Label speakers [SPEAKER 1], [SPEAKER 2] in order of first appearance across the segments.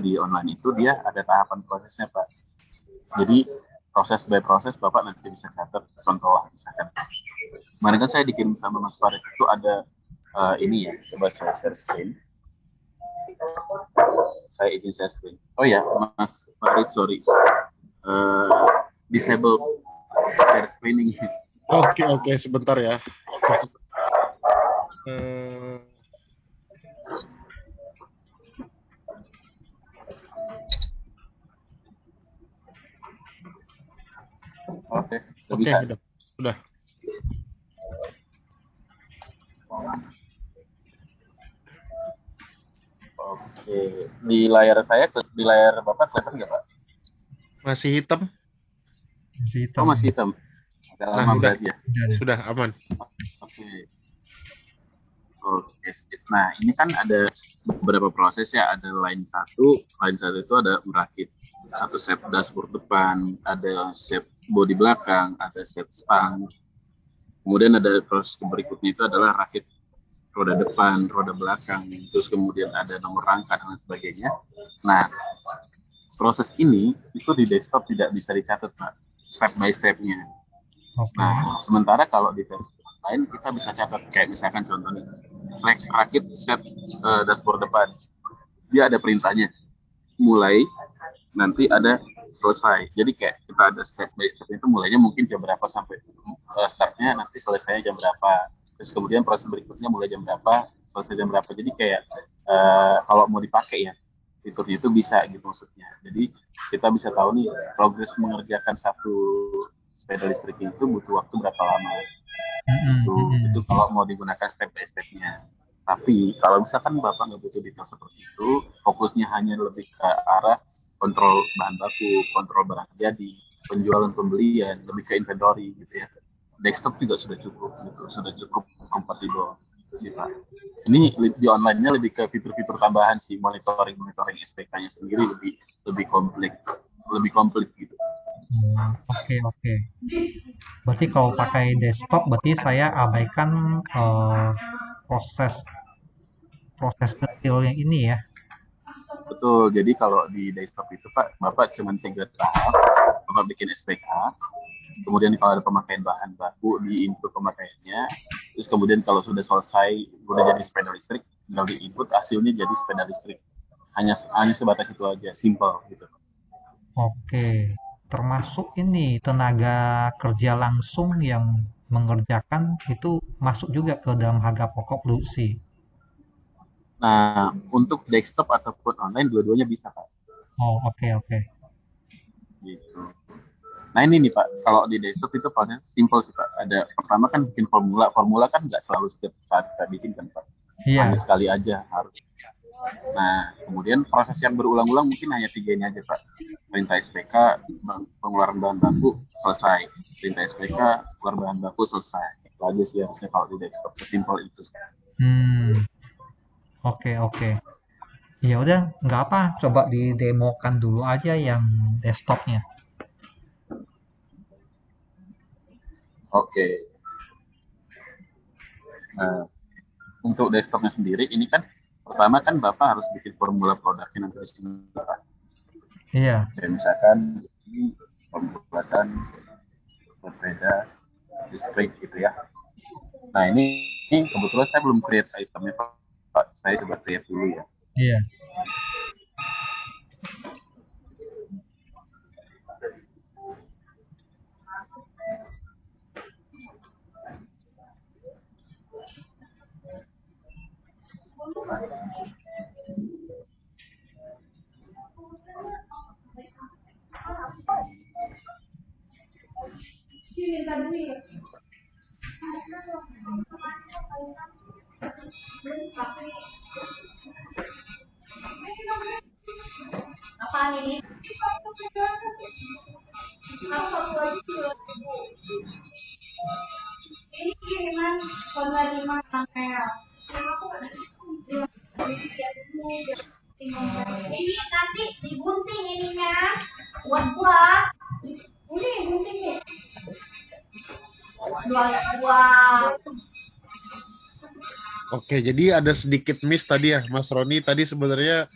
[SPEAKER 1] di online itu dia ada tahapan prosesnya Pak. Jadi proses by proses Bapak nanti bisa catat. Contoh lah misalkan. Kemarin kan saya dikirim sama Mas Farid itu ada ini ya, coba saya share screen. Saya izin share screen. Oh ya, Mas Farid, sorry. Disable share screening.
[SPEAKER 2] Oke, sebentar ya.
[SPEAKER 1] Oke,
[SPEAKER 2] Oke,
[SPEAKER 1] bisa.
[SPEAKER 2] udah.
[SPEAKER 1] Oke, di layar saya, di layar Bapak kelihatan nggak Pak?
[SPEAKER 2] Masih hitam?
[SPEAKER 3] Masih
[SPEAKER 1] Oh
[SPEAKER 3] hitam.
[SPEAKER 1] masih hitam. Agak
[SPEAKER 2] Nah,
[SPEAKER 1] lama
[SPEAKER 2] udah.
[SPEAKER 1] berarti ya.
[SPEAKER 2] Sudah aman.
[SPEAKER 1] Oke. Oke, sip. Nah, ini kan ada beberapa proses ya. Ada line satu itu ada merakit satu shape dashboard depan, ada shape bodi belakang, ada shape stang. Kemudian ada proses berikutnya itu adalah rakit roda depan, roda belakang, terus kemudian ada nomor rangka dan lain sebagainya. Nah, proses ini itu di desktop tidak bisa dicatat, Pak, step by step-nya.
[SPEAKER 3] Oke.
[SPEAKER 1] Nah, sementara kalau di versi lain kita bisa catat kayak misalkan contohnya rakit set dashboard depan. Dia ada perintahnya. Mulai nanti ada selesai. Jadi kayak kita ada step by step itu mulainya mungkin jam berapa sampai startnya nanti selesainya jam berapa. Terus kemudian proses berikutnya mulai jam berapa, selesai jam berapa. Jadi kayak kalau mau dipakai ya fiturnya itu bisa gitu maksudnya. Jadi kita bisa tahu nih progres mengerjakan satu sepeda listrik itu butuh waktu berapa lama. Itu kalau mau digunakan step by step-nya. Tapi kalau misalkan Bapak nggak butuh detail seperti itu, fokusnya hanya lebih ke arah kontrol bahan baku, kontrol barang jadi, penjualan pembelian, lebih ke inventory gitu ya. Desktop juga sudah cukup gitu, sudah cukup kompatibel itu sih Pak. Ini di online-nya lebih ke fitur-fitur tambahan sih, monitoring SPK-nya sendiri lebih komplit gitu.
[SPEAKER 3] Oke. Berarti kalau pakai desktop, berarti saya abaikan proses detail yang ini ya.
[SPEAKER 1] Betul, jadi kalau di desktop itu Pak, Bapak cuma 3 tahap, Bapak bikin SPK, kemudian kalau ada pemakaian bahan baku, di input pemakaiannya, terus kemudian kalau sudah selesai, sudah jadi sepeda listrik, tinggal di input, hasilnya jadi sepeda listrik. Hanya sebatas itu aja, simple gitu.
[SPEAKER 3] Oke. Termasuk ini tenaga kerja langsung yang mengerjakan itu masuk juga ke dalam harga pokok produksi.
[SPEAKER 1] Nah, untuk desktop ataupun online, dua-duanya bisa Pak.
[SPEAKER 3] Oh, oke.
[SPEAKER 1] Gitu. Nah ini nih Pak, kalau di desktop itu prosesnya simple sih Pak. Ada pertama kan bikin formula kan nggak selalu setiap saat kita bikin kan Pak. Hanya
[SPEAKER 3] Iya.
[SPEAKER 1] sekali aja harus. Nah kemudian proses yang berulang-ulang mungkin hanya 3 ini aja Pak. Perintah SPK, pengeluaran bahan baku selesai. Perintah SPK, keluar bahan baku selesai. Itu aja sih harusnya kalau di desktop, sesimpel itu.
[SPEAKER 3] Oke. Ya udah, nggak apa, coba didemokan dulu aja yang desktopnya.
[SPEAKER 1] Oke. Nah, untuk desktopnya sendiri ini kan pertama kan Bapak harus bikin formula produknya nanti di sini Pak.
[SPEAKER 3] Iya.
[SPEAKER 1] Kayak misalkan ini pembuatan sepeda listrik gitu ya. Nah ini kebetulan saya belum create itemnya Pak. Saya coba create dulu ya.
[SPEAKER 3] Iya.
[SPEAKER 2] Oke, jadi ada sedikit miss tadi ya, Mas Roni. Tadi sebenarnya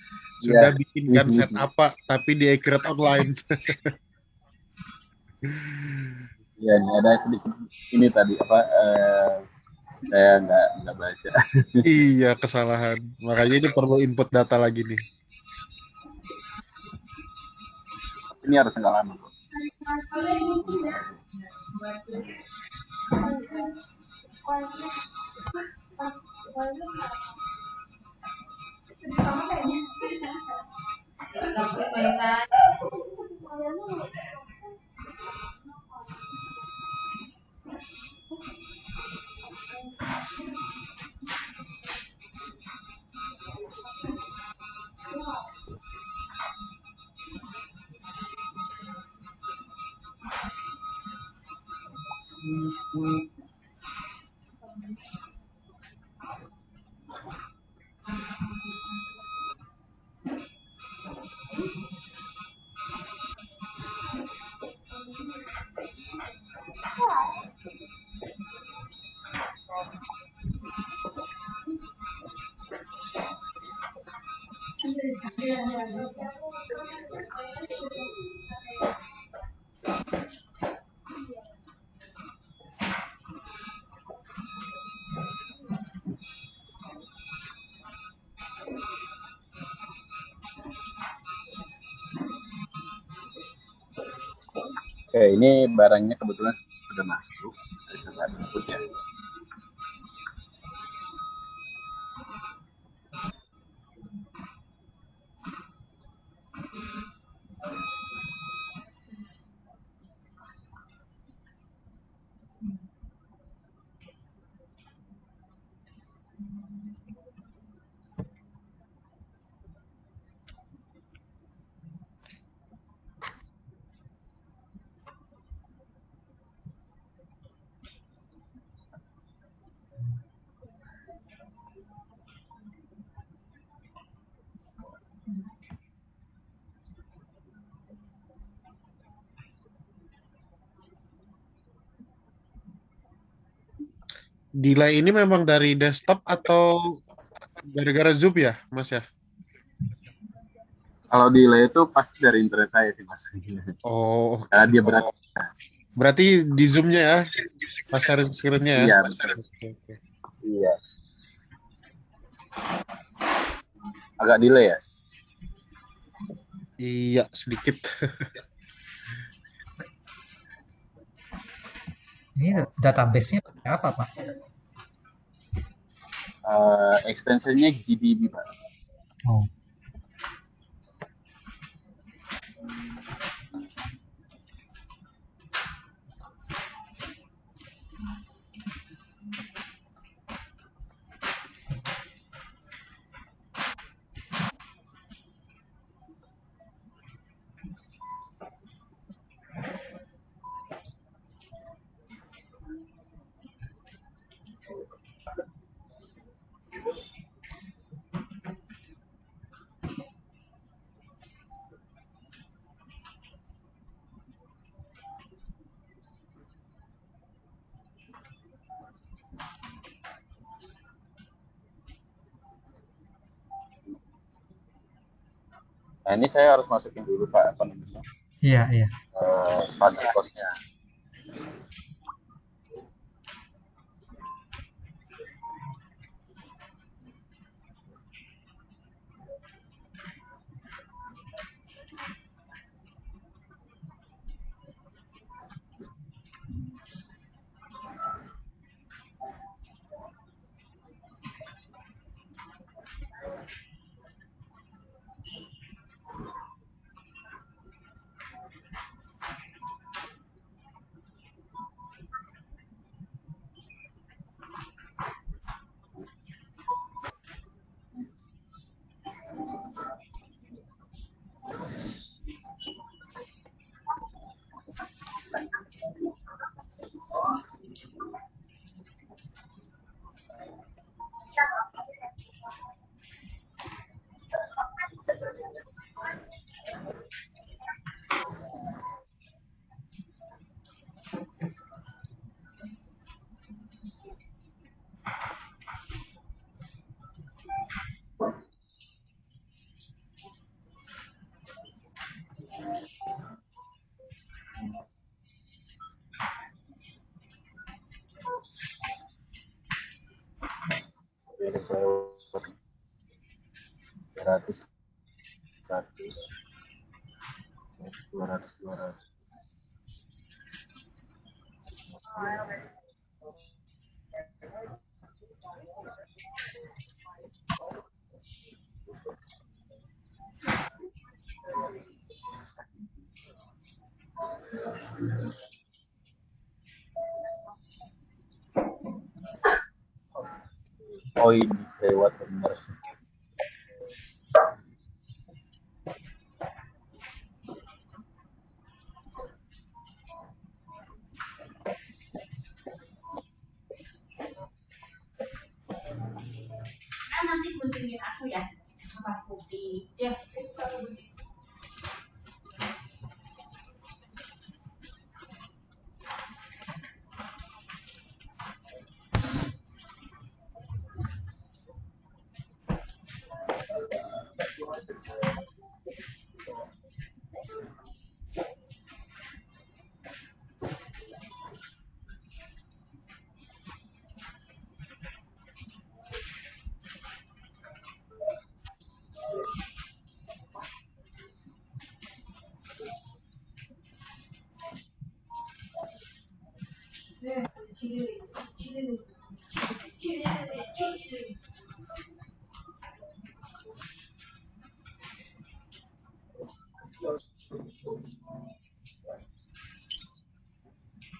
[SPEAKER 2] sudah
[SPEAKER 1] Iya.
[SPEAKER 2] bikinkan set apa tapi di accurate online.
[SPEAKER 1] Iya, nih ada sedikit ini tadi apa saya nggak baca.
[SPEAKER 2] Iya, kesalahan. Makanya ini perlu input data lagi nih.
[SPEAKER 1] Ini harus nggak lama kok. Oke, ini barangnya kebetulan sudah masuk. Saya input ya.
[SPEAKER 2] Delay ini memang dari desktop atau gara-gara Zoom ya, Mas ya?
[SPEAKER 1] Kalau delay itu pasti dari internet saya sih mas.
[SPEAKER 2] Oh,
[SPEAKER 1] Karena
[SPEAKER 2] oke.
[SPEAKER 1] dia berat.
[SPEAKER 2] Berarti di Zoom-nya ya, pas sharing screen-nya ya.
[SPEAKER 1] Iya betul.
[SPEAKER 2] Oke, oke.
[SPEAKER 1] Iya. Agak delay ya.
[SPEAKER 2] Iya, sedikit.
[SPEAKER 3] Ini database-nya pakai apa, Pak?
[SPEAKER 1] Extensionnya GDB pak.
[SPEAKER 3] Oh,
[SPEAKER 1] Nah ini saya harus masukin dulu pak apa namanya
[SPEAKER 3] iya, iya.
[SPEAKER 1] starting cost-nya. 300, 100, 200, 200. Oh ini lewat bener.
[SPEAKER 4] Nanti guntingin aku ya sama putih ya.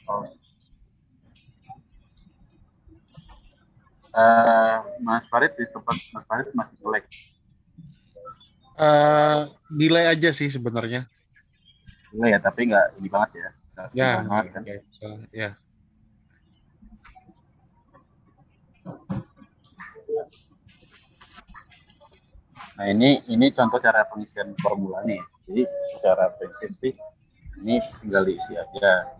[SPEAKER 4] Oh. Mas Farid di tempat Mas Farid masih jelek.
[SPEAKER 2] Delay aja sih sebenarnya.
[SPEAKER 1] Enggak ya, tapi nggak ini banget ya. Nggak
[SPEAKER 2] Ya,
[SPEAKER 1] ini banget kan.
[SPEAKER 2] ya.
[SPEAKER 1] Nah ini contoh cara pengisian formulanya ya. Jadi secara prinsip sih ini tinggal diisi aja.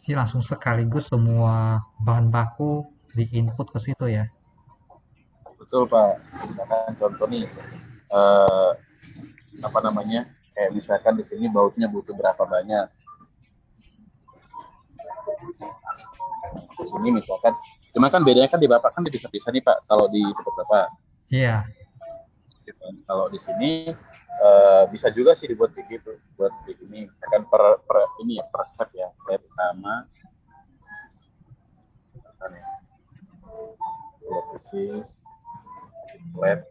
[SPEAKER 3] Jadi langsung sekaligus semua bahan baku di input ke situ ya.
[SPEAKER 1] Betul Pak. Misalkan contoh nih apa namanya? Kayak misalkan di sini bautnya butuh berapa banyak. Di sini misalkan, cuma kan bedanya kan di Bapak kan dipisah-pisah nih Pak. Kalau di tempat Bapak.
[SPEAKER 3] Iya.
[SPEAKER 1] Gitu. Kalau di sini bisa juga sih dibuat kayak gitu, buat begini. Misalkan per ini ya per step ya, step sama. Lokasi lab.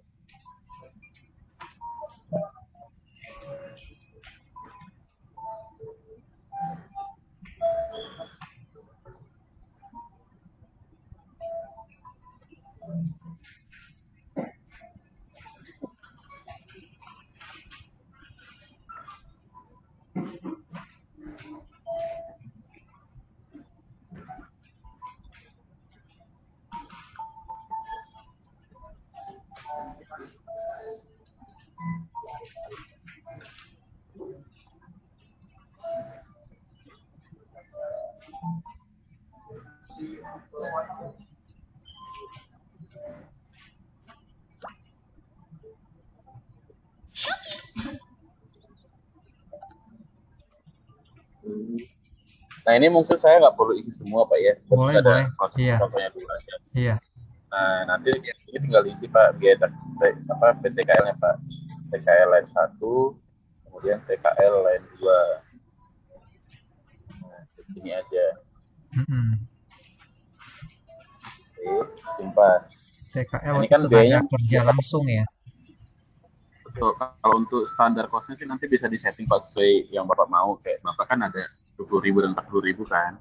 [SPEAKER 1] Nah ini mungkin saya nggak perlu isi semua Pak ya.
[SPEAKER 3] Boleh,
[SPEAKER 1] Ada
[SPEAKER 3] boleh.
[SPEAKER 1] proses
[SPEAKER 3] Iya.
[SPEAKER 1] contohnya dulu aja.
[SPEAKER 3] Iya.
[SPEAKER 1] Nah nanti di sini tinggal isi Pak biaya apa PTKL-nya Pak. PTKL line 1, kemudian PTKL line 2. Nah, ini aja. Oke, simpan.
[SPEAKER 3] TKL
[SPEAKER 1] Ini
[SPEAKER 3] itu
[SPEAKER 1] kan
[SPEAKER 3] tenaga
[SPEAKER 1] biayanya
[SPEAKER 3] kerja langsung ya.
[SPEAKER 1] betul. Kalau untuk standar costnya sih nanti bisa disetting Pak sesuai yang Bapak mau. Kayak Bapak kan ada 20.000 dan 40.000 kan.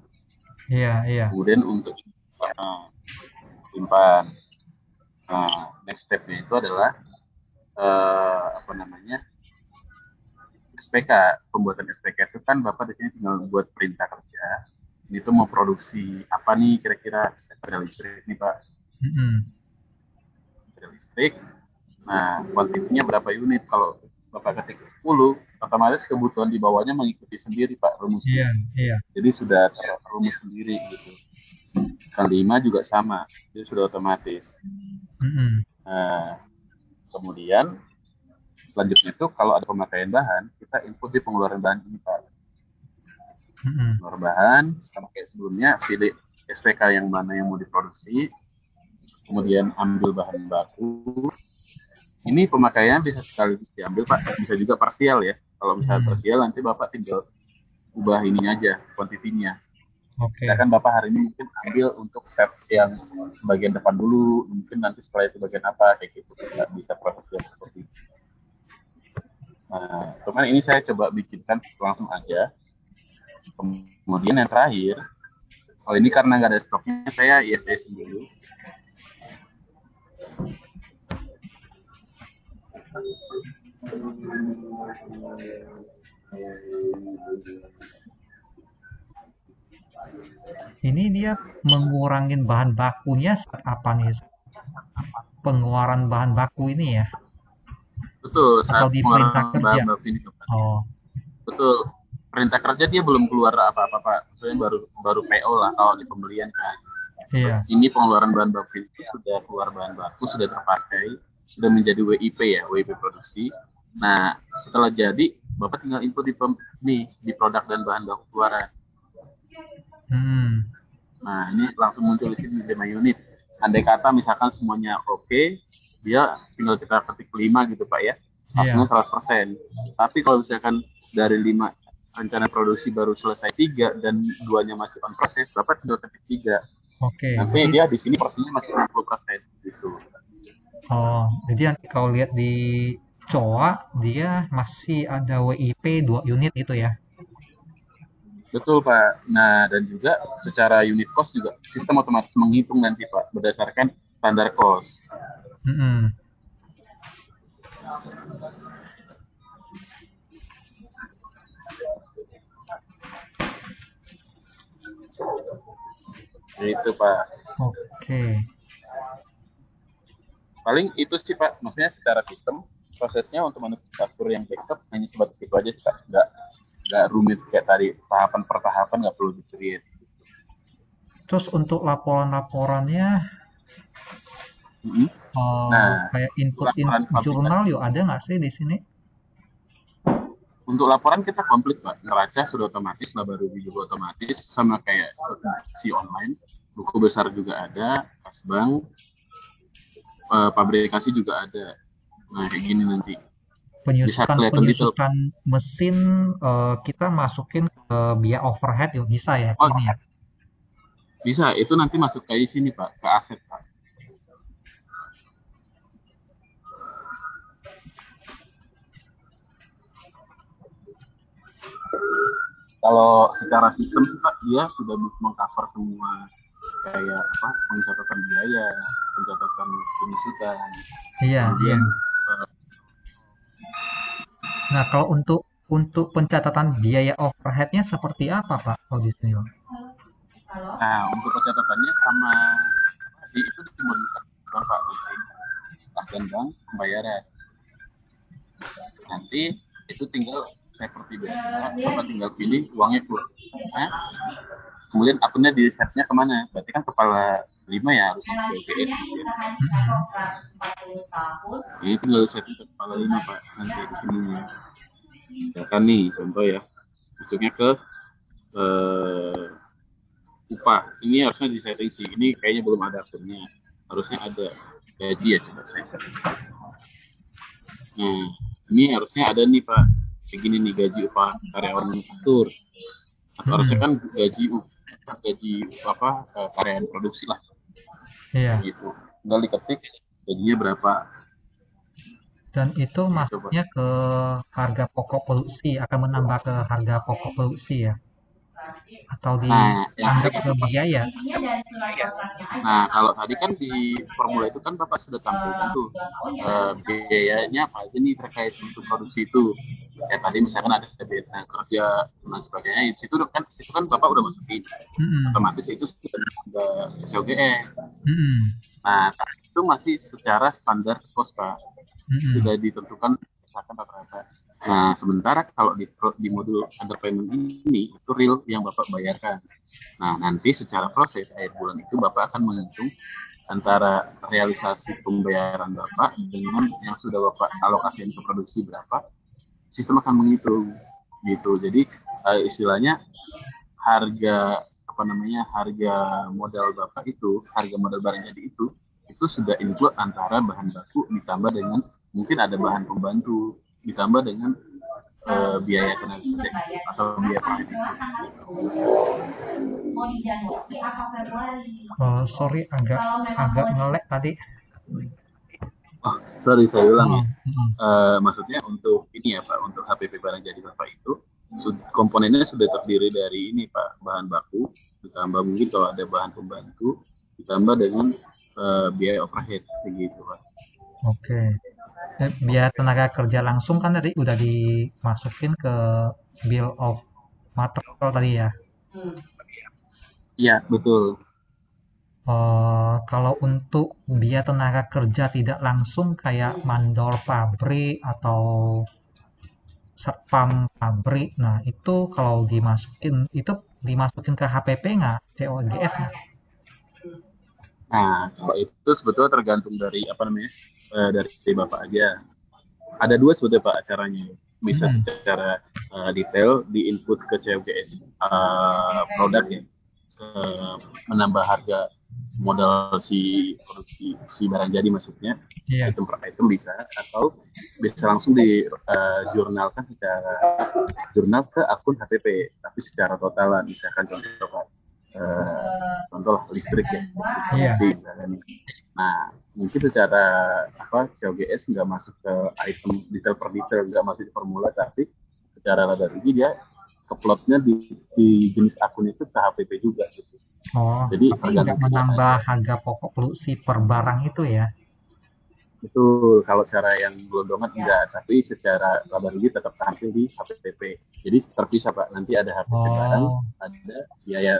[SPEAKER 3] Iya, iya.
[SPEAKER 1] Kemudian untuk simpan. Nah, next step-nya itu adalah apa namanya SPK. Pembuatan SPK itu kan Bapak di sini tinggal buat perintah kerja. Ini tuh mau produksi apa nih kira-kira? Sepeda listrik nih Pak. Sepeda listrik. Nah, kuantitinya berapa unit? Kalau Bapak ketik 10, otomatis kebutuhan di bawahnya mengikuti sendiri Pak rumusnya.
[SPEAKER 3] Iya, iya.
[SPEAKER 1] Jadi sudah rumus sendiri gitu. Dan 5 juga sama, jadi sudah otomatis. Nah, kemudian selanjutnya itu kalau ada pemakaian bahan, kita input di pengeluaran bahan ini Pak. Pengeluaran bahan, sama kayak sebelumnya, pilih SPK yang mana yang mau diproduksi, kemudian ambil bahan baku. Ini pemakaian bisa sekaligus diambil Pak, bisa juga parsial ya. Kalau misalnya parsial nanti Bapak tinggal ubah ininya aja, kuantitinya.
[SPEAKER 3] Oke.
[SPEAKER 1] Misalkan Bapak hari ini mungkin ambil untuk set yang bagian depan dulu, mungkin nanti setelah itu bagian apa, kayak gitu. Nggak bisa proses yang seperti itu. Nah, cuman ini saya coba bikinkan langsung aja. Kemudian yang terakhir, ini karena nggak ada stoknya, saya ISS dulu.
[SPEAKER 3] Ini dia mengurangin bahan bakunya saat apa nih? Pengeluaran bahan baku ini ya?
[SPEAKER 1] Betul,
[SPEAKER 3] Atau
[SPEAKER 1] saat
[SPEAKER 3] di perintah
[SPEAKER 1] pengeluaran
[SPEAKER 3] kerja?
[SPEAKER 1] bahan baku ini.
[SPEAKER 3] Oh,
[SPEAKER 1] Betul, perintah kerja dia belum keluar apa-apa Pak. Maksudnya baru PO lah kalau di pembelian kan.
[SPEAKER 3] iya.
[SPEAKER 1] Ini pengeluaran bahan baku itu sudah keluar bahan baku, sudah terpakai, sudah menjadi WIP ya, WIP produksi. Nah, setelah jadi, Bapak tinggal input di produk dan bahan baku keluaran. Nah, ini langsung muncul di sini 5 unit. Andai kata misalkan semuanya oke, dia tinggal kita ketik 5 gitu Pak ya. Hasilnya 100%. Tapi kalau misalkan dari 5 rencana produksi baru selesai 3 dan 2-nya masih on proses, Bapak tinggal ketik 3.
[SPEAKER 3] Oke.
[SPEAKER 1] Nanti dia di sini porsinya masih 60% gitu.
[SPEAKER 3] Oh, jadi nanti kalau lihat di COA dia masih ada WIP 2 unit itu ya?
[SPEAKER 1] Betul Pak. Nah, dan juga secara unit cost juga sistem otomatis menghitung nanti Pak berdasarkan standar cost. Itu Pak.
[SPEAKER 3] Oke.
[SPEAKER 1] Paling itu sih Pak. Maksudnya secara sistem prosesnya untuk manufaktur yang desktop hanya sebatas itu aja sih Pak. Nggak rumit kayak tadi, tahapan per tahapan nggak perlu di-create.
[SPEAKER 3] Terus untuk laporan-laporannya,
[SPEAKER 1] Nah,
[SPEAKER 3] kayak input jurnal yuk ada nggak sih di sini?
[SPEAKER 1] Untuk laporan kita komplit Pak. Neraca sudah otomatis, laba rugi juga otomatis, sama kayak si online. Buku besar juga ada, kas bank, pabrikasi juga ada. Nah, kayak gini nanti.
[SPEAKER 3] Penyusutan mesin kita masukin ke biaya overhead yuk, bisa ya? Ini ya?
[SPEAKER 1] Bisa, itu nanti masuk kayak sini Pak, ke aset Pak. Kalau secara sistem sih Pak, dia sudah mengcover semua kayak apa, pencatatan biaya, pencatatan penyusutan.
[SPEAKER 3] Iya, iya. Nah, kalau untuk pencatatan biaya overheadnya seperti apa Pak? Kalau di sini?
[SPEAKER 1] Nah, untuk pencatatannya sama itu dimodifikasi Pak, kas dan bank pembayaran. Nanti itu tinggal seperti biasa, Bapak tinggal pilih uangnya keluar. Nah, kemudian akunnya di setnya kemana? Berarti kan kepala 5 ya harus ke BPS gitu ya. Ini tinggal setting ke kepala 5 Pak, nanti di sini. Misalkan nih contoh ya, masuknya ke upah. Ini harusnya di setting sih. Ini kayaknya belum ada akunnya. Harusnya ada gaji ya, coba saya cek. Nah, ini harusnya ada nih Pak. Kayak gini nih gaji upah karyawan manufaktur. Harusnya kan gaji apa karyawan produksi lah.
[SPEAKER 3] Iya.
[SPEAKER 1] Gitu. Tinggal diketik gajinya berapa.
[SPEAKER 3] Dan itu masuknya ke harga pokok produksi, akan menambah ke harga pokok produksi ya? Atau dianggap ke biaya?
[SPEAKER 1] Nah, kalau tadi kan di formula itu kan Bapak sudah tampilkan tuh biayanya apa aja nih terkait untuk produksi itu. Ya tadi misalkan ada biaya kerja dan sebagainya, itu kan Bapak udah masukin. Otomatis itu sudah ada SOGS. Nah, itu masih secara standar cost Pak. Sudah ditentukan misalkan rata-rata. Nah, sementara kalau di modul under payment ini itu real yang Bapak bayarkan. Nah, nanti secara proses akhir bulan itu Bapak akan menghitung antara realisasi pembayaran Bapak dengan yang sudah Bapak alokasikan ke produksi berapa, sistem akan menghitung gitu. Jadi istilahnya harga modal Bapak itu, harga modal barang jadi itu itu sudah include antara bahan baku ditambah dengan mungkin ada bahan pembantu ditambah dengan biaya tenaga kerja atau biaya pajak.
[SPEAKER 4] Mau di Januari apa Februari?
[SPEAKER 3] Sorry, agak ngelek tadi.
[SPEAKER 1] Oh, sorry saya ulang ya.
[SPEAKER 3] Hmm.
[SPEAKER 1] Maksudnya untuk ini ya Pak, untuk HPP barang jadi Bapak itu komponennya sudah terdiri dari ini Pak, bahan baku ditambah mungkin kalau ada bahan pembantu ditambah dengan biaya overhead begitu Pak.
[SPEAKER 3] Oke. Biaya tenaga kerja langsung kan tadi udah dimasukin ke bill of material tadi ya.
[SPEAKER 1] Iya betul.
[SPEAKER 3] Kalau untuk biaya tenaga kerja tidak langsung kayak mandor pabrik atau satpam pabrik, nah itu kalau dimasukin ke HPP nggak? COGS nggak?
[SPEAKER 1] Nah kalau itu sebetulnya tergantung dari apa namanya dari Bapak aja. Ada dua sebetulnya Pak caranya. Bisa secara detail di input ke COGS produk ya, menambah harga modal si produksi si barang jadi maksudnya item per item bisa, atau bisa langsung di jurnalkan secara jurnal ke akun HPP tapi secara totalan, misalkan contoh listrik ya, listrik produksi. Nah mungkin secara COGS nggak masuk ke item detail per detail, nggak masuk di formula, tapi secara laba rugi dia keplotnya di jenis akun itu ke HPP juga gitu. Jadi
[SPEAKER 3] tapi nggak menambah harga pokok produksi per barang itu ya?
[SPEAKER 1] Betul, kalau cara yang gelondongan enggak, tapi secara laba rugi tetap tampil di HPP. Jadi terpisah Pak, nanti ada HPP barang, ada biaya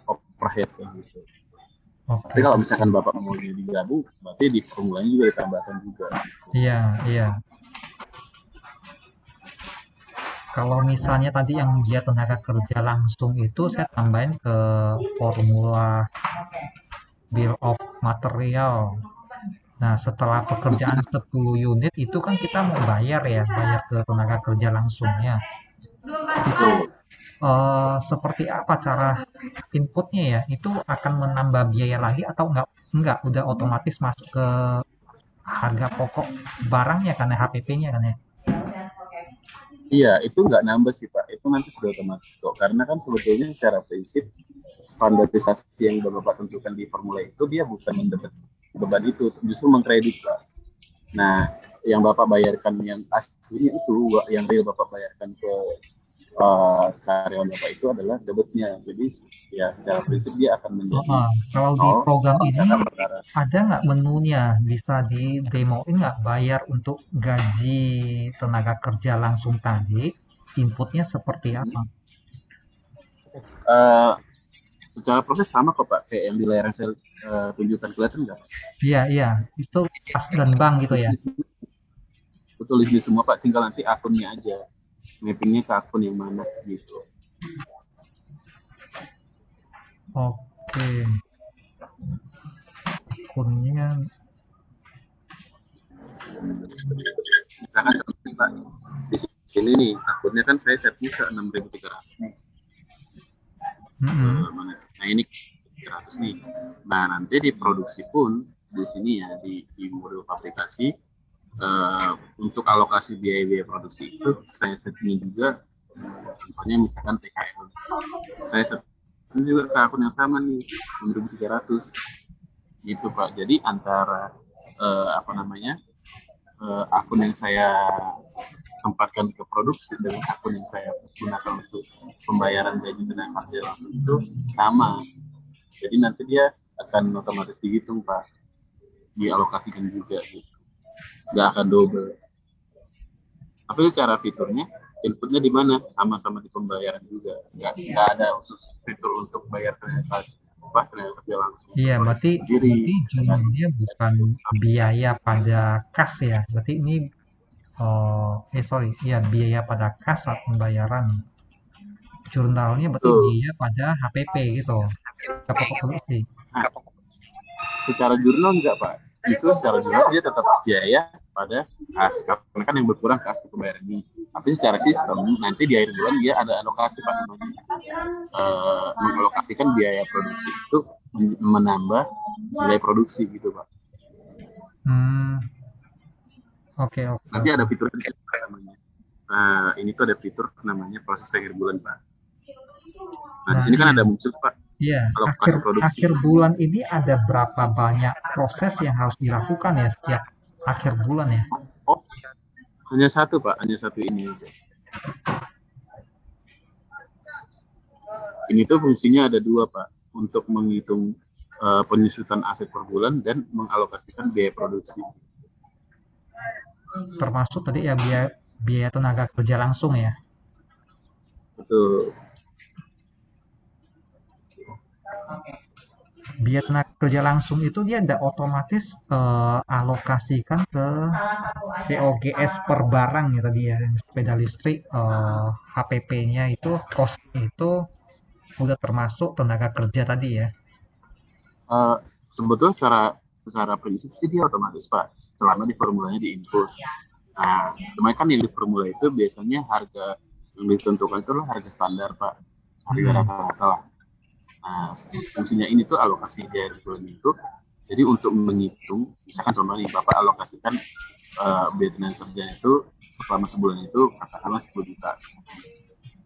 [SPEAKER 1] overhead gitu. Tapi kalau misalkan Bapak mau digabung, berarti di formulanya juga ditambahkan juga.
[SPEAKER 3] Iya. Kalau misalnya tadi yang dia tenaga kerja langsung itu saya tambahin ke formula bill of material. Nah, setelah pekerjaan 10 unit itu kan kita mau bayar ke tenaga kerja langsungnya. Itu seperti apa cara inputnya ya? Itu akan menambah biaya lagi atau enggak udah otomatis masuk ke harga pokok barangnya karena HPP-nya kan ya?
[SPEAKER 1] Iya, itu nggak nambah sih Pak, itu nanti sudah otomatis kok. Karena kan sebetulnya secara prinsip standarisasi yang Bapak tentukan di formula itu dia bukan mendebet beban itu, justru mengkredit Pak. Nah, yang Bapak bayarkan yang aslinya itu, yang real Bapak bayarkan ke karyawan Bapak itu adalah debitnya. Jadi ya secara prinsip dia akan menjadi
[SPEAKER 3] kalau di program ini ada nggak menunya, bisa di demoin nggak bayar untuk gaji tenaga kerja langsung tadi, inputnya seperti apa?
[SPEAKER 1] Secara proses sama kok Pak, kayak yang di layar yang saya tunjukkan, kelihatan nggak?
[SPEAKER 3] Iya, itu pas dan bank gitu ya?
[SPEAKER 1] Betul, di semua Pak, tinggal nanti akunnya aja, mappingnya ke akun yang mana gitu.
[SPEAKER 3] Oke. Akunnya.
[SPEAKER 1] Misalkan contohnya Pak, di sini nih akunnya kan saya setnya ke 6.300 nih. Nah ini 300 nih. Nah nanti di produksi pun di sini ya di modul aplikasi untuk alokasi biaya produksi itu saya setting juga, contohnya misalkan TKL, saya setting juga ke akun yang sama nih 6.300 gitu Pak. Jadi antara akun yang saya tempatkan ke produksi dengan akun yang saya gunakan untuk pembayaran gaji tenaga kerja itu sama. Jadi nanti dia akan otomatis dihitung Pak, dialokasikan juga gitu, nggak akan double. Tapi cara fiturnya inputnya di mana, sama-sama di pembayaran juga, nggak ada khusus fitur untuk bayar tenaga kerja langsung.
[SPEAKER 3] Iya, berarti jumlahnya bukan biaya pada kas ya, berarti ini biaya pada kas saat pembayaran. Jurnalnya berarti biaya pada HPP gitu, pokok produksi.
[SPEAKER 1] Nah, secara jurnal enggak Pak, itu secara jurnal dia tetap biaya pada kas, karena kan yang berkurang kas untuk pembayaran ini. Tapi secara sistem nanti di akhir bulan dia ada alokasi Pak, namanya mengalokasikan biaya produksi itu menambah nilai produksi gitu Pak.
[SPEAKER 3] Hmm, oke oke
[SPEAKER 1] Nanti
[SPEAKER 3] oke.
[SPEAKER 1] ada fitur namanya. Ini tuh ada fitur namanya proses akhir bulan Pak. Nah di
[SPEAKER 3] Nah,
[SPEAKER 1] sini kan
[SPEAKER 3] iya.
[SPEAKER 1] ada muncul Pak
[SPEAKER 3] Iya,
[SPEAKER 1] alokasi produksi.
[SPEAKER 3] akhir bulan ini ada berapa banyak proses yang harus dilakukan ya setiap akhir bulan ya?
[SPEAKER 1] Oh, hanya satu Pak, hanya satu ini aja. Ini tuh fungsinya ada dua Pak, untuk menghitung penyusutan aset per bulan dan mengalokasikan biaya produksi.
[SPEAKER 3] Termasuk tadi ya biaya biaya tenaga kerja langsung ya.
[SPEAKER 1] Betul.
[SPEAKER 3] Biaya tenaga kerja langsung itu dia ada otomatis alokasikan ke COGS per barang ya tadi ya, sepeda listrik, HPP-nya itu, cost-nya itu udah termasuk tenaga kerja tadi ya.
[SPEAKER 1] Eh, Sebetulnya secara prinsip sih dia otomatis Pak, selama di formulanya di input. Nah, cuma kan yang di formula itu biasanya harga yang ditentukan itu adalah harga standar Pak, harga
[SPEAKER 3] Hmm,
[SPEAKER 1] rata-rata lah. Nah, fungsinya ini tuh alokasi dari bulan itu. Jadi untuk menghitung, misalkan contohnya Bapak alokasikan biaya tenaga kerja itu selama sebulan itu katakanlah 10 juta.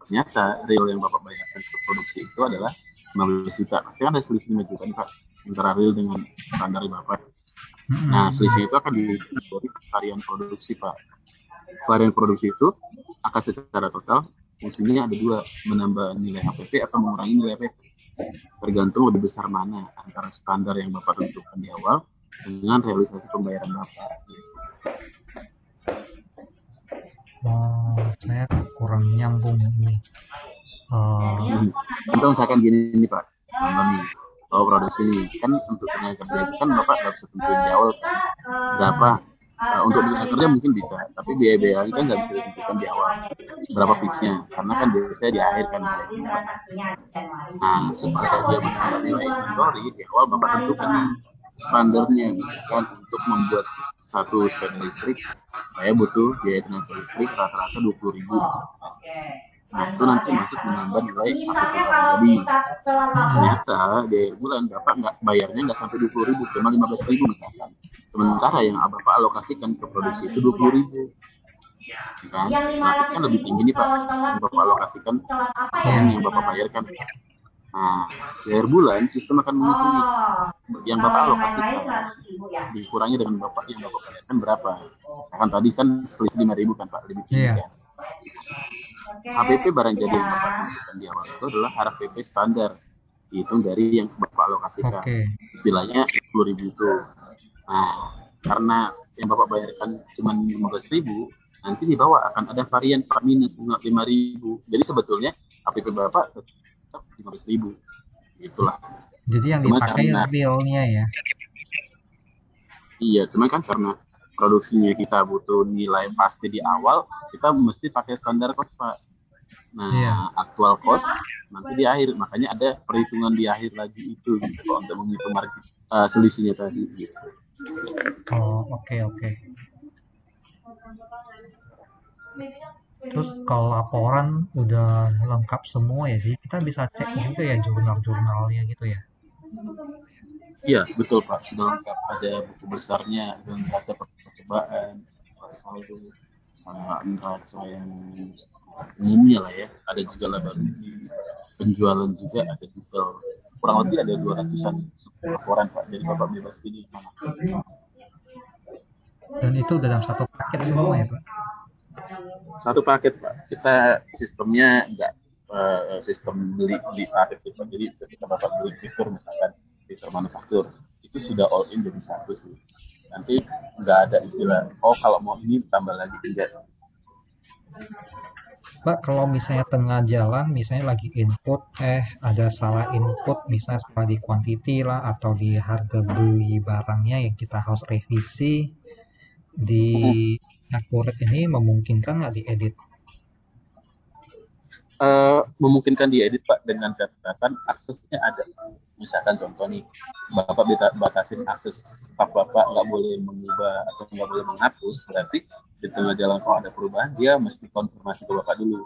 [SPEAKER 1] Ternyata real yang Bapak bayarkan untuk produksi itu adalah 15 juta. Pasti kan ada selisih 5 juta nih Pak, antara real dengan standar Bapak. Nah,
[SPEAKER 3] hmm,
[SPEAKER 1] selisih itu akan dilihat dari varian produksi Pak. Varian produksi itu akan secara total fungsinya ada dua, menambah nilai HPP atau mengurangi nilai HPP. Tergantung lebih besar mana antara standar yang Bapak tentukan di awal dengan realisasi pembayaran Bapak.
[SPEAKER 3] saya kurang nyambung ini.
[SPEAKER 1] Contoh misalkan gini nih Pak, contoh nih, kalau produksi nih, kan untuk tenaga kerja itu kan Bapak nggak bisa tentuin di awal kan, berapa. Untuk tenaga kerja mungkin bisa, tapi biaya-biaya kan nggak bisa ditentukan di awal. Berapa fixnya, karena kan biasanya di akhir kan biayanya Pak. Nah, supaya dia menambah nilai inventory, di awal Bapak tentukan nih standarnya, misalkan untuk membuat satu sepeda listrik, saya butuh biaya tenaga listrik rata-rata 20.000. Nah, itu nanti masuk menambah nilai HPP Bapak. Jadi, ternyata di bulan Bapak nggak bayarnya nggak sampai 20.000, cuma 15.000 misalkan. Sementara yang Bapak alokasikan ke produksi itu 20.000. Kan? Berarti kan lebih tinggi nih Pak, yang Bapak alokasikan yang Bapak bayarkan. Nah, di akhir bulan sistem akan menghitung yang Bapak alokasikan dikurangi dengan Bapak yang Bapak bayarkan berapa. Kan tadi kan selisih 5.000 kan Pak, lebih tinggi
[SPEAKER 3] Iya,
[SPEAKER 1] kan. HPP barang jadi yang Bapak tentukan di awal itu adalah HPP standar, dihitung dari yang Bapak alokasikan.
[SPEAKER 3] oke.
[SPEAKER 1] Istilahnya 10.000 itu. Nah, karena yang Bapak bayarkan cuma 15.000, nanti di bawah akan ada varian Pak minus 5.000. Jadi sebetulnya HPP Bapak tetap 15.000. Itulah.
[SPEAKER 3] Jadi yang
[SPEAKER 1] Cuma
[SPEAKER 3] dipakai
[SPEAKER 1] karena
[SPEAKER 3] realnya ya.
[SPEAKER 1] cuma kan karena produksinya kita butuh nilai pasti di awal, kita mesti pakai standar cost Pak.
[SPEAKER 3] Iya.
[SPEAKER 1] Nah, aktual cost nanti di akhir, makanya ada perhitungan di akhir lagi itu gitu Pak, untuk menghitung margin selisihnya tadi gitu.
[SPEAKER 3] Oh, oke oke. Terus kalau laporan udah lengkap semua ya, jadi kita bisa cek juga ya jurnal-jurnalnya gitu ya.
[SPEAKER 1] Iya, betul Pak. Sudah lengkap. Ada buku besarnya dan neraca percobaan, saldo, neraca yang umumnya lah ya. Ada juga laba rugi, penjualan juga ada detail. Kurang lebih ada 200-an laporan Pak. Jadi Bapak bebas pilih mana.
[SPEAKER 3] Dan itu dalam satu paket semua ya, Pak.
[SPEAKER 1] Satu paket Pak. Kita sistemnya enggak sistem beli paket Pak. Jadi ketika Bapak beli fitur misalkan fitur manufaktur, itu sudah all in jadi satu sih. Nanti nggak ada istilah, oh kalau mau ini tambah lagi, enggak.
[SPEAKER 3] Pak, kalau misalnya tengah jalan, misalnya lagi input, ada salah input, misalnya salah di quantity lah, atau di harga beli barangnya yang kita harus revisi, di accurate ini memungkinkan nggak diedit?
[SPEAKER 1] Memungkinkan diedit Pak, dengan catatan aksesnya ada. Misalkan contoh nih, Bapak batasin akses staf Bapak, nggak boleh mengubah atau nggak boleh menghapus, berarti di tengah jalan kalau ada perubahan dia mesti konfirmasi ke Bapak dulu.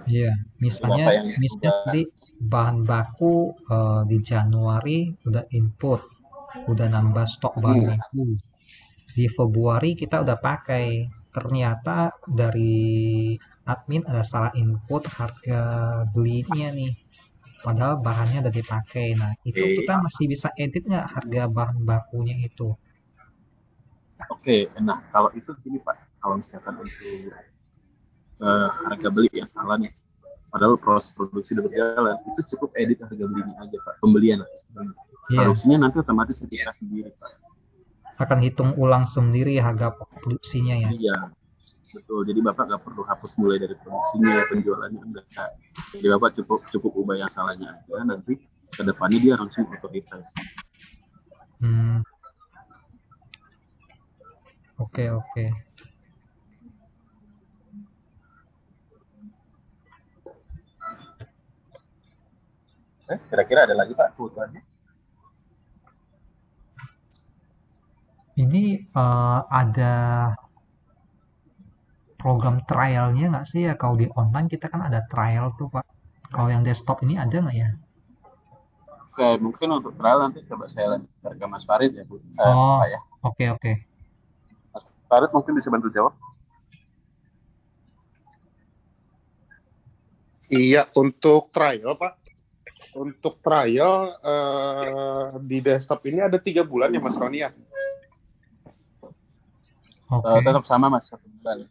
[SPEAKER 3] Iya,
[SPEAKER 1] Jadi Bapak yang
[SPEAKER 3] misalnya
[SPEAKER 1] ubah.
[SPEAKER 3] tadi bahan baku di Januari udah input, udah nambah stok bahan baku. Di Februari kita udah pakai, ternyata dari admin ada salah input harga belinya nih, padahal bahannya udah dipakai. Nah, itu kita masih bisa edit nggak harga bahan bakunya itu?
[SPEAKER 1] Oke, nah kalau itu gini Pak, kalau misalkan untuk harga beli yang salah nih, padahal proses produksi udah berjalan, itu cukup edit harga belinya aja Pak, pembelian.
[SPEAKER 3] Iya,
[SPEAKER 1] Produksinya nanti otomatis kita sendiri Pak.
[SPEAKER 3] akan hitung ulang sendiri harga produksinya ya.
[SPEAKER 1] Iya, betul. Jadi Bapak nggak perlu hapus mulai dari produksinya, penjualannya enggak. Jadi Bapak cukup ubah yang salahnya aja, nanti ke depannya dia langsung auto refresh.
[SPEAKER 3] Hmm, oke oke.
[SPEAKER 1] Kira-kira ada lagi Pak kebutuhannya?
[SPEAKER 3] Ini ada program trialnya nggak sih ya? Kalau di online kita kan ada trial tuh Pak. Kalau yang desktop ini ada nggak ya?
[SPEAKER 1] Oke, mungkin untuk trial nanti coba saya lanjutkan ke Mas Farid ya Bu.
[SPEAKER 3] Oh,
[SPEAKER 1] Pak ya.
[SPEAKER 3] oke oke.
[SPEAKER 1] Mas Farid mungkin bisa bantu jawab.
[SPEAKER 2] Iya, untuk trial, Pak. Untuk trial di desktop ini ada 3 bulan ya, Mas Roni ya?
[SPEAKER 3] Oke.
[SPEAKER 1] Tetap sama Mas, 1 bulan.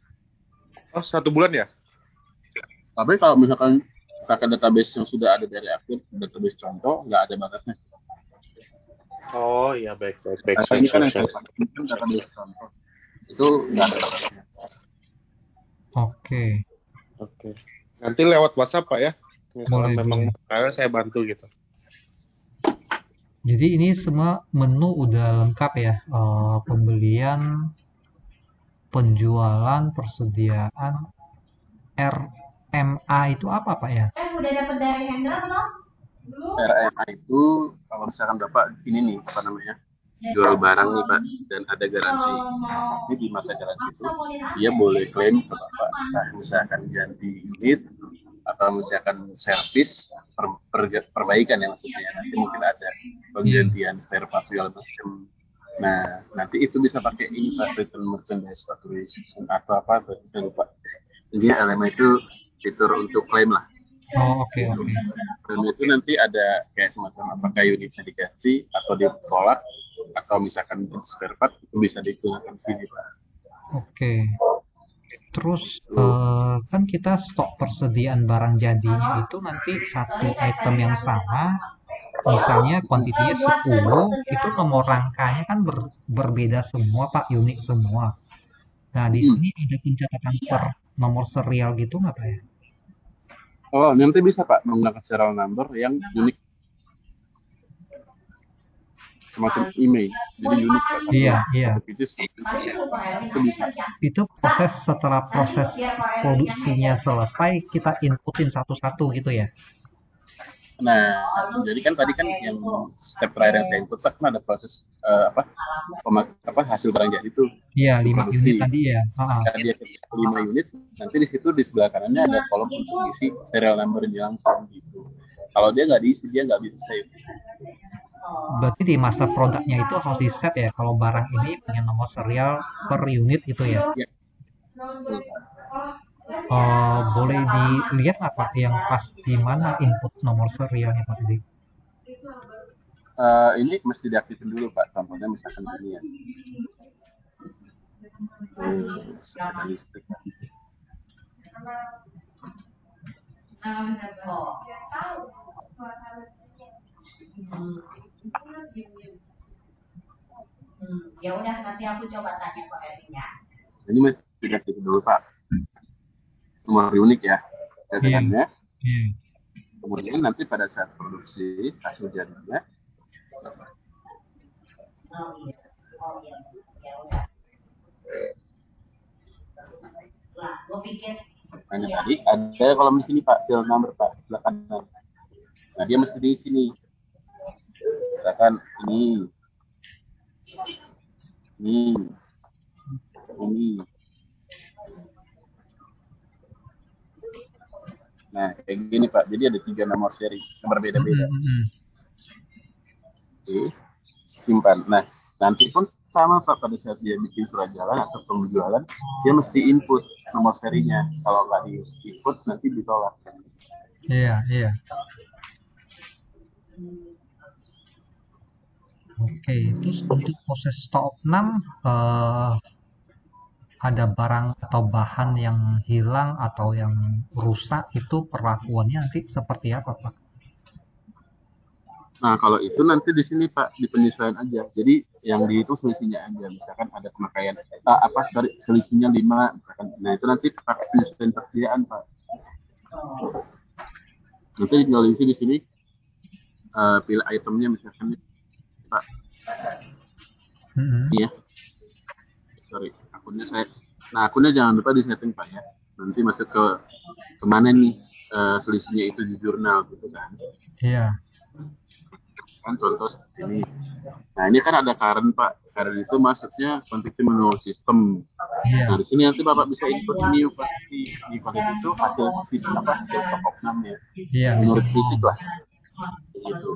[SPEAKER 2] Oh, 1 bulan ya?
[SPEAKER 1] Tapi kalau misalkan pakai database yang sudah ada dari akhir, database contoh, nggak ada batasnya.
[SPEAKER 2] Oh, iya, baik.
[SPEAKER 1] Karena ini kan yang saya pakai ini kan database contoh. Itu nggak ada batasnya.
[SPEAKER 3] Oke.
[SPEAKER 2] Oke. Nanti lewat WhatsApp, Pak ya? Misalnya
[SPEAKER 3] Boleh,
[SPEAKER 2] memang
[SPEAKER 3] boleh.
[SPEAKER 2] trial saya bantu gitu.
[SPEAKER 3] Jadi ini semua menu udah lengkap ya. Pembelian, penjualan, persediaan, RMA itu apa Pak ya?
[SPEAKER 4] Udah dapet dari Hendra belum? Belum.
[SPEAKER 1] RMA itu kalau misalkan Bapak ini nih apa namanya jual barang nih Pak dan ada garansi. Nanti di masa garansi itu dia boleh klaim ke Bapak. Nah, misalkan ganti unit atau misalkan servis perbaikan ya maksudnya. Nanti mungkin ada penggantian spare part segala macam. Nah, nanti itu bisa pakai ini Pak, return merchandise authorization atau apa, berarti saya lupa. Jadi RMA itu fitur untuk klaim lah.
[SPEAKER 3] Oh, oke oke.
[SPEAKER 1] Dan itu nanti ada kayak semacam apakah unitnya diganti atau ditolak atau misalkan spare part itu bisa digunakan sini Pak.
[SPEAKER 3] Oke. Terus kan kita stok persediaan barang jadinya itu nanti satu item yang sama, misalnya kuantitinya 10, itu nomor rangkanya kan berbeda semua Pak, unik semua. Nah, di sini ada pencatatan per nomor serial gitu nggak Pak ya?
[SPEAKER 1] Oh, nanti bisa Pak menggunakan serial number yang unik semacam email. Jadi unik Pak.
[SPEAKER 3] Iya, iya.
[SPEAKER 1] Itu bisa.
[SPEAKER 3] Itu proses setelah proses produksinya selesai, kita inputin satu-satu gitu ya?
[SPEAKER 1] Nah, jadi kan tadi kan yang step terakhir yang saya input kan ada proses hasil barang jadi itu.
[SPEAKER 3] Iya, 5 unit tadi ya.
[SPEAKER 1] Karena dia 5 unit, nanti di situ di sebelah kanannya ada kolom untuk isi serial number-nya langsung gitu. Kalau dia nggak diisi, dia nggak bisa save.
[SPEAKER 3] Berarti di master produknya itu harus di set ya, kalau barang ini punya nomor serial per unit gitu ya?
[SPEAKER 1] Ya.
[SPEAKER 3] Boleh dilihat nggak Pak yang pas di mana input nomor serialnya Pak tadi?
[SPEAKER 1] Ini mesti diaktifin dulu Pak. Contohnya misalkan ini ya. Listrik.
[SPEAKER 4] Ya udah nanti aku coba tanya ke Erin ya.
[SPEAKER 1] Ini mesti diaktifin dulu Pak. Nomor unik ya. Cadangannya. Kemudian nanti pada saat produksi hasil jadinya.
[SPEAKER 4] Oh iya. Ya udah. Lah, gue pikir.
[SPEAKER 1] Nah, tadi ada kolom di sini Pak, serial number Pak, sebelah kanan. Nah, dia mesti di sini. Misalkan ini. Nah, kayak gini Pak. Jadi ada 3 nomor seri yang berbeda-beda. Oke, simpan. Nah, nanti pun sama Pak, pada saat dia bikin surat jalan atau penjualan, dia mesti input nomor serinya. Kalau nggak di input, nanti ditolak.
[SPEAKER 3] Iya, iya. Oke, terus untuk proses stok 6, ada barang atau bahan yang hilang atau yang rusak, itu perlakuannya nanti seperti apa, Pak?
[SPEAKER 1] Nah, kalau itu nanti di sini Pak, di penyesuaian aja. Jadi yang di itu selisihnya aja. Misalkan ada pemakaian selisihnya 5 misalkan. Nah, itu nanti pakai penyesuaian persediaan Pak. Nanti tinggal isi di sini pilih itemnya misalkan Pak. Iya. Sorry, akunnya saya. Nah, akunnya jangan lupa disetting Pak ya. Nanti masuk ke kemana nih selisihnya itu di jurnal gitu kan.
[SPEAKER 3] Iya.
[SPEAKER 1] Kan contoh seperti ini. Nah, ini kan ada current Pak. Current itu maksudnya quantity menurut sistem.
[SPEAKER 3] Iya.
[SPEAKER 1] Nah, di sini nanti Bapak bisa input ini di quantity itu hasil sisi apa? Hasil stok opnam ya.
[SPEAKER 3] Iya,
[SPEAKER 1] Menurut
[SPEAKER 3] misalnya
[SPEAKER 1] fisik lah. Gitu.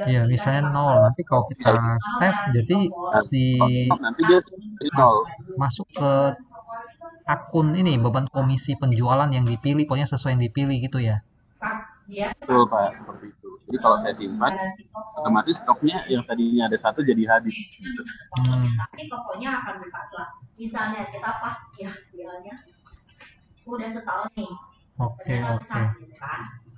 [SPEAKER 3] Iya, misalnya 0. Nanti kalau kita save, jadi si
[SPEAKER 1] Nanti dia nol.
[SPEAKER 3] masuk ke akun ini, beban komisi penjualan yang dipilih, pokoknya sesuai yang dipilih gitu ya.
[SPEAKER 1] Betul Pak, seperti itu. Jadi kalau saya simpan, otomatis stoknya yang tadinya ada 1 jadi habis. Gitu.
[SPEAKER 4] Tapi pokoknya akan berkaslah. Misalnya kita pas ya bilangnya udah setahun nih.
[SPEAKER 3] Oke.
[SPEAKER 4] Gitu kan.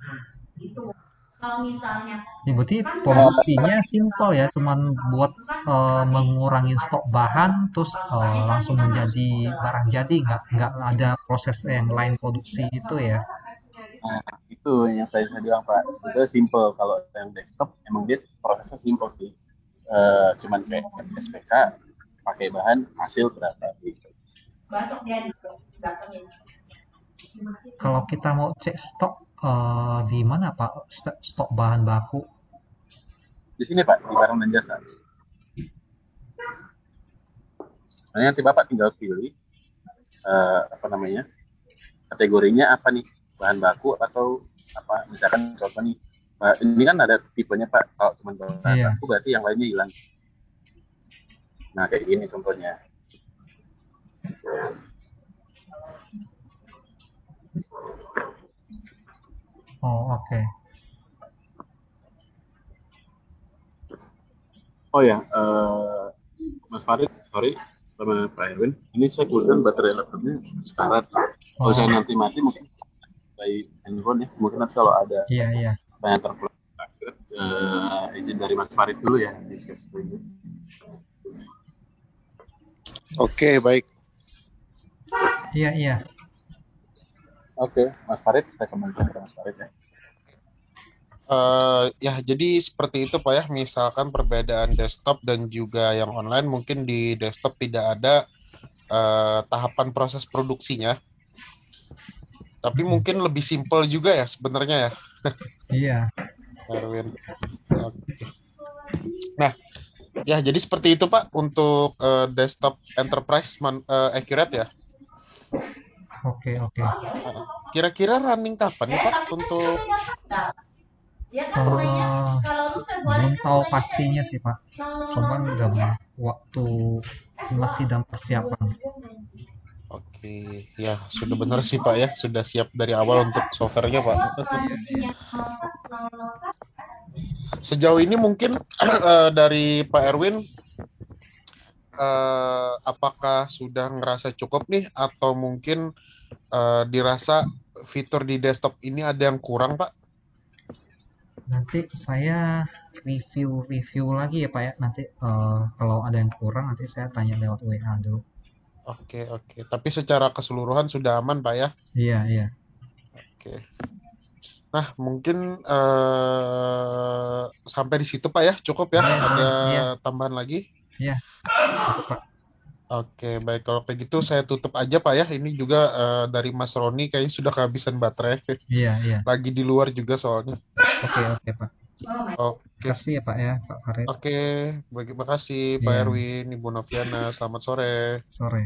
[SPEAKER 4] Nah, itu. Kalau misalnya
[SPEAKER 3] Ya, berarti produksinya simpel ya, cuman buat mengurangi stok bahan, terus langsung menjadi barang jadi, nggak ada proses yang lain produksi itu ya.
[SPEAKER 1] Nah, itu yang saya bilang Pak, sebetulnya simple. Kalau yang desktop emang dia prosesnya simple sih. Cuman kayak SPK, pakai bahan, hasil berapa gitu.
[SPEAKER 4] besok dia datangin.
[SPEAKER 3] Kalau kita mau cek stok di mana Pak? Stok bahan baku?
[SPEAKER 1] Di sini Pak, di barang dan jasa. Nah, nanti Bapak tinggal pilih kategorinya apa nih, bahan baku atau apa. Misalkan contoh nih, ini kan ada tipenya Pak. Kalau cuma bahan baku berarti yang lainnya hilang. Nah, kayak gini contohnya.
[SPEAKER 3] Oh, oke.
[SPEAKER 1] Oh ya, Mas Farid, sorry, sama Pak Erwin, ini saya kebetulan baterai laptopnya sekarat. Kalau saya nanti mati mungkin by handphone ya, mungkin nanti kalau ada yang terpulang izin dari Mas Farid dulu ya.
[SPEAKER 2] Oke, baik.
[SPEAKER 3] Iya.
[SPEAKER 1] Oke, Mas Farid, saya kembalikan ke Mas Farid ya.
[SPEAKER 2] Ya, jadi seperti itu Pak ya. Misalkan perbedaan desktop dan juga yang online, mungkin di desktop tidak ada tahapan proses produksinya. Tapi mungkin lebih simpel juga ya sebenarnya ya.
[SPEAKER 3] Iya.
[SPEAKER 2] Erwin. Nah, ya jadi seperti itu Pak untuk desktop enterprise accurate ya.
[SPEAKER 3] Oke.
[SPEAKER 2] Kira-kira running kapan nih Pak untuk?
[SPEAKER 3] Belum tahu pastinya sih Pak. Cuman dalam waktu masih dalam persiapan.
[SPEAKER 2] Oke, ya sudah benar sih Pak ya, sudah siap dari awal untuk softwarenya Pak. Sejauh ini mungkin dari Pak Erwin, apakah sudah ngerasa cukup nih, atau mungkin dirasa fitur di desktop ini ada yang kurang Pak?
[SPEAKER 3] Nanti saya review lagi ya Pak ya. Nanti kalau ada yang kurang nanti saya tanya lewat WA dulu.
[SPEAKER 2] Oke. Tapi secara keseluruhan sudah aman Pak ya?
[SPEAKER 3] Iya.
[SPEAKER 2] Oke. Nah, mungkin sampai di situ Pak ya, cukup ya? Ada tambahan lagi?
[SPEAKER 3] Iya, cukup Pak.
[SPEAKER 2] Oke, baik. Kalau kayak gitu saya tutup aja Pak ya. Ini juga dari Mas Roni kayaknya sudah kehabisan baterai.
[SPEAKER 3] Iya.
[SPEAKER 2] Lagi di luar juga soalnya.
[SPEAKER 3] Oke Pak.
[SPEAKER 2] Oke.
[SPEAKER 3] Terima kasih ya Pak ya, Pak Farid.
[SPEAKER 2] Oke, terima kasih Pak Erwin, Ibu Noviana. Selamat sore.
[SPEAKER 3] Sore.